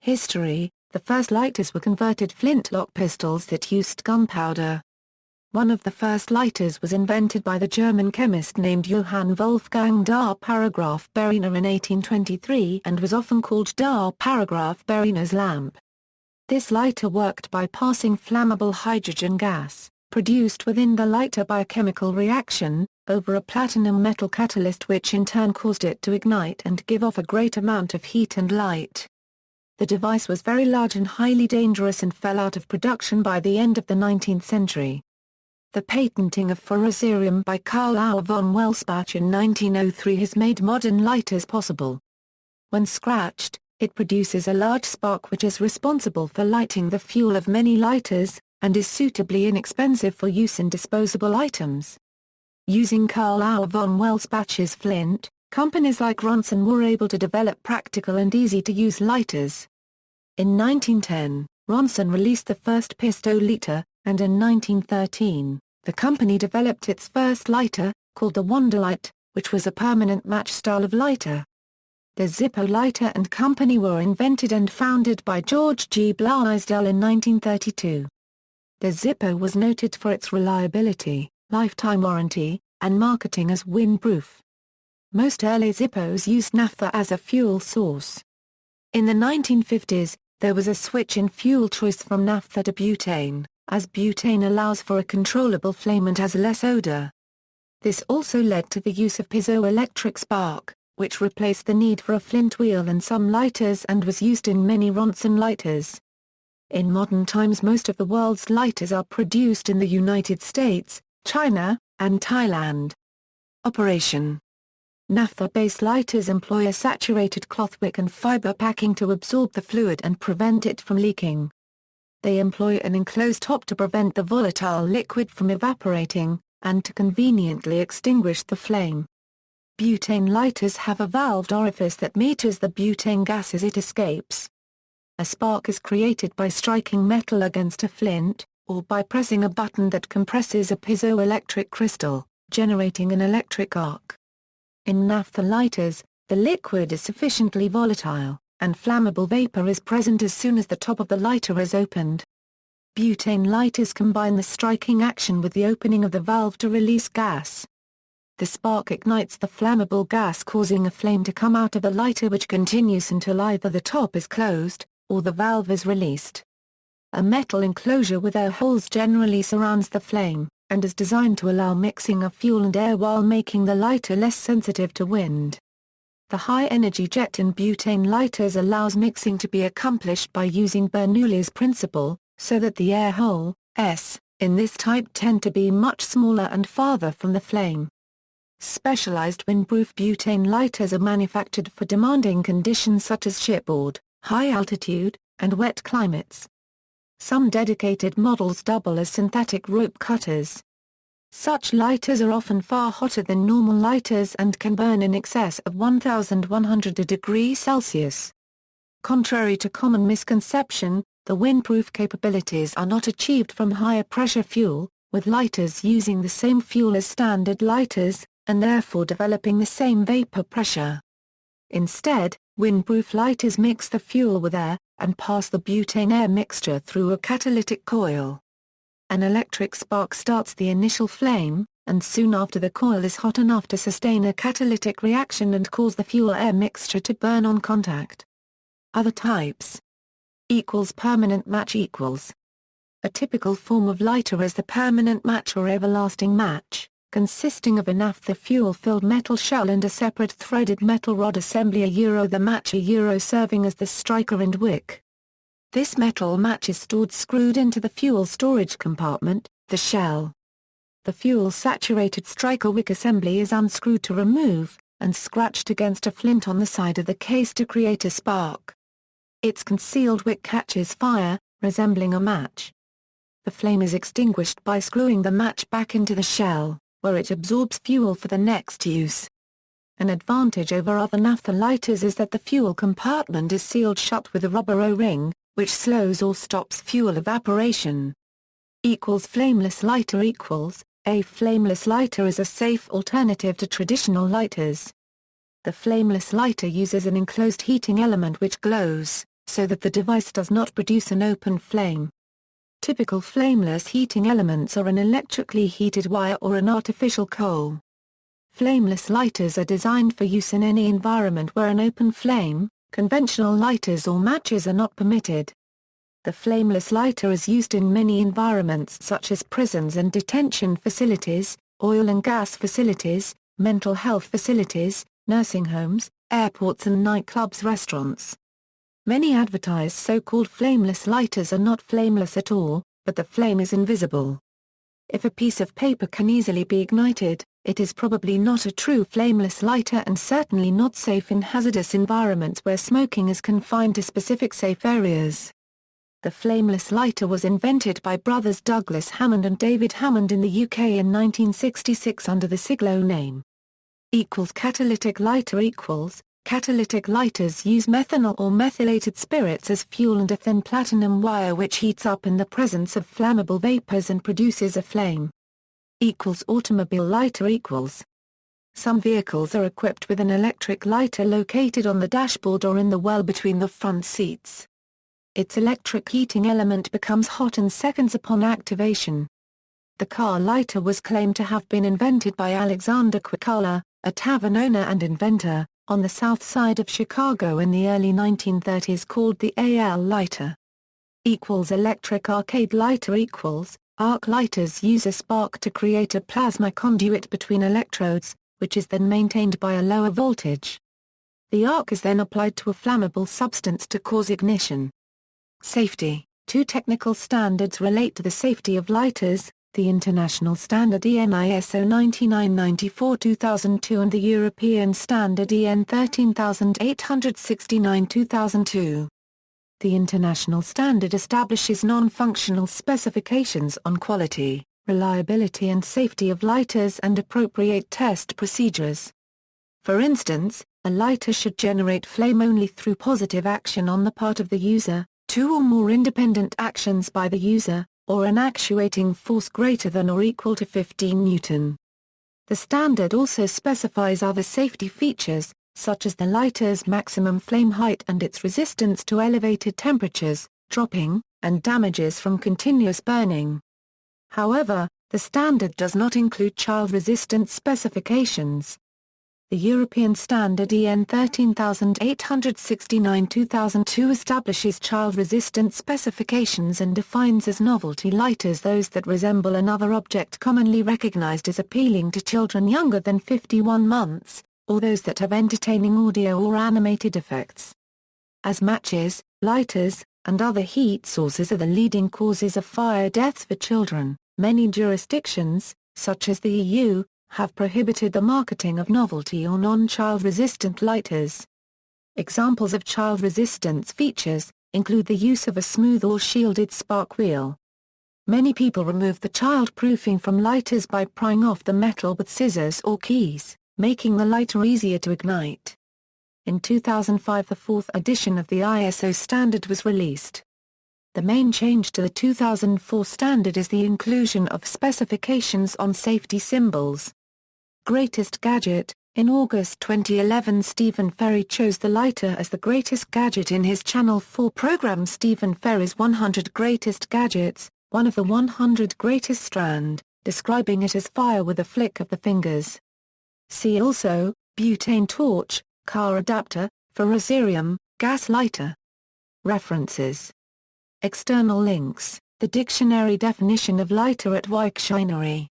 History: the first lighters were converted flintlock pistols that used gunpowder. One of the first lighters was invented by the German chemist named Johann Wolfgang Döbereiner in 1823 and was often called Döbereiner's lamp. This lighter worked by passing flammable hydrogen gas, produced within the lighter by a chemical reaction, over a platinum metal catalyst which in turn caused it to ignite and give off a great amount of heat and light. The device was very large and highly dangerous and fell out of production by the end of the 19th century. The patenting of ferrocerium by Karl Auer von Welsbach in 1903 has made modern lighters possible. When scratched, it produces a large spark which is responsible for lighting the fuel of many lighters, and is suitably inexpensive for use in disposable items. Using Karl Auer von Welsbach's flint, companies like Ronson were able to develop practical and easy-to-use lighters. In 1910, Ronson released the first pistoliter, and in 1913, the company developed its first lighter, called the Wonderlight, which was a permanent match style of lighter. The Zippo lighter and company were invented and founded by George G. Blaisdell in 1932. The Zippo was noted for its reliability, lifetime warranty, and marketing as windproof. Most early Zippos used naphtha as a fuel source. In the 1950s, there was a switch in fuel choice from naphtha to butane, as butane allows for a controllable flame and has less odor. This also led to the use of piezoelectric spark, which replaced the need for a flint wheel in some lighters and was used in many Ronson lighters. In modern times most of the world's lighters are produced in the United States, China, and Thailand. Operation: naphtha-based lighters employ a saturated cloth wick and fiber packing to absorb the fluid and prevent it from leaking. They employ an enclosed top to prevent the volatile liquid from evaporating, and to conveniently extinguish the flame. Butane lighters have a valved orifice that meters the butane gas as it escapes. A spark is created by striking metal against a flint, or by pressing a button that compresses a piezoelectric crystal, generating an electric arc. In naphtha lighters, the liquid is sufficiently volatile, and flammable vapor is present as soon as the top of the lighter is opened. Butane lighters combine the striking action with the opening of the valve to release gas. The spark ignites the flammable gas, causing a flame to come out of the lighter which continues until either the top is closed, or the valve is released. A metal enclosure with air holes generally surrounds the flame, and is designed to allow mixing of fuel and air while making the lighter less sensitive to wind. The high-energy jet in butane lighters allows mixing to be accomplished by using Bernoulli's principle, so that the air holes in this type tend to be much smaller and farther from the flame. Specialized windproof butane lighters are manufactured for demanding conditions such as shipboard, high altitude, and wet climates. Some dedicated models double as synthetic rope cutters. Such lighters are often far hotter than normal lighters and can burn in excess of 1,100 degrees Celsius. Contrary to common misconception, the windproof capabilities are not achieved from higher pressure fuel, with lighters using the same fuel as standard lighters, and therefore developing the same vapor pressure. Instead, windproof lighters mix the fuel with air, and pass the butane-air mixture through a catalytic coil. An electric spark starts the initial flame, and soon after the coil is hot enough to sustain a catalytic reaction and cause the fuel-air mixture to burn on contact. Other types. Permanent match. A typical form of lighter is the permanent match or everlasting match, consisting of a naphtha fuel-filled metal shell and a separate threaded metal rod assembly. The match serving as the striker and wick. This metal match is stored screwed into the fuel storage compartment, the shell. The fuel-saturated striker wick assembly is unscrewed to remove, and scratched against a flint on the side of the case to create a spark. Its concealed wick catches fire, resembling a match. The flame is extinguished by screwing the match back into the shell, where it absorbs fuel for the next use. An advantage over other naphtha lighters is that the fuel compartment is sealed shut with a rubber O-ring, which slows or stops fuel evaporation. Flameless lighter. A flameless lighter is a safe alternative to traditional lighters. The flameless lighter uses an enclosed heating element which glows, so that the device does not produce an open flame. Typical flameless heating elements are an electrically heated wire or an artificial coal. Flameless lighters are designed for use in any environment where an open flame, conventional lighters or matches are not permitted. The flameless lighter is used in many environments such as prisons and detention facilities, oil and gas facilities, mental health facilities, nursing homes, airports and nightclubs, restaurants. Many advertised so-called flameless lighters are not flameless at all, but the flame is invisible. If a piece of paper can easily be ignited, it is probably not a true flameless lighter and certainly not safe in hazardous environments where smoking is confined to specific safe areas. The flameless lighter was invented by brothers Douglas Hammond and David Hammond in the UK in 1966 under the Siglo name. Catalytic lighter Catalytic lighters use methanol or methylated spirits as fuel and a thin platinum wire which heats up in the presence of flammable vapors and produces a flame. Automobile lighter Some vehicles are equipped with an electric lighter located on the dashboard or in the well between the front seats. Its electric heating element becomes hot in seconds upon activation. The car lighter was claimed to have been invented by Alexander Quicala, a tavern owner and inventor, on the south side of Chicago in the early 1930s, called the AL lighter. Electric arcade lighter Arc lighters use a spark to create a plasma conduit between electrodes, which is then maintained by a lower voltage. The arc is then applied to a flammable substance to cause ignition. Safety. Two technical standards relate to the safety of lighters: the International Standard EN ISO 9994-2002 and the European Standard EN 13869-2002. The international standard establishes non-functional specifications on quality, reliability and safety of lighters and appropriate test procedures. For instance, a lighter should generate flame only through positive action on the part of the user, two or more independent actions by the user, or an actuating force greater than or equal to 15 Newton. The standard also specifies other safety features, such as the lighter's maximum flame height and its resistance to elevated temperatures, dropping, and damages from continuous burning. However, the standard does not include child-resistant specifications. The European Standard EN 13869-2002 establishes child-resistant specifications and defines as novelty lighters those that resemble another object commonly recognized as appealing to children younger than 51 months, or those that have entertaining audio or animated effects. As matches, lighters, and other heat sources are the leading causes of fire deaths for children, many jurisdictions, such as the EU, have prohibited the marketing of novelty or non-child resistant lighters. Examples of child resistance features include the use of a smooth or shielded spark wheel. Many people remove the child-proofing from lighters by prying off the metal with scissors or keys, making the lighter easier to ignite. In 2005, the fourth edition of the ISO standard was released. The main change to the 2004 standard is the inclusion of specifications on safety symbols. Greatest Gadget. In August 2011, Stephen Ferry chose the lighter as the greatest gadget in his Channel 4 program Stephen Ferry's 100 Greatest Gadgets, one of the 100 Greatest Strand, describing it as fire with a flick of the fingers. See also, butane torch, car adapter, ferrocerium, gas lighter. References. External links: the dictionary definition of lighter at Wiktionary.